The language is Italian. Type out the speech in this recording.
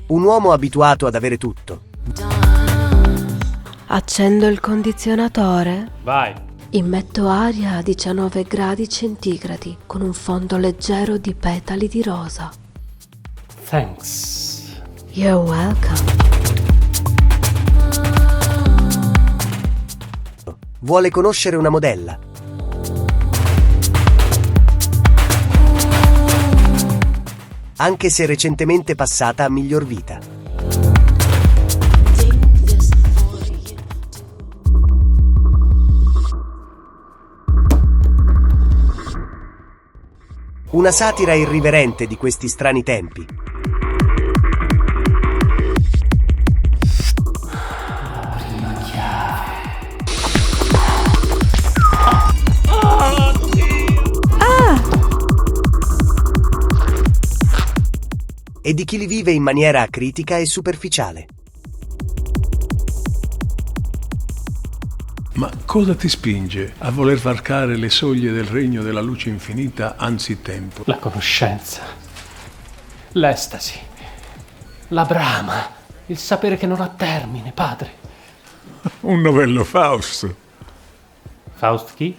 Un uomo abituato ad avere tutto. Accendo il condizionatore. Vai. Immetto aria a 19 gradi centigradi con un fondo leggero di petali di rosa. Thanks. You're welcome. Vuole conoscere una modella. Anche se recentemente passata a miglior vita. Una satira irriverente di questi strani tempi. E di chi li vive in maniera acritica e superficiale. Ma cosa ti spinge a voler varcare le soglie del regno della luce infinita anzitempo? La conoscenza, l'estasi, la brama, il sapere che non ha termine, padre. Un novello Faust. Faust chi?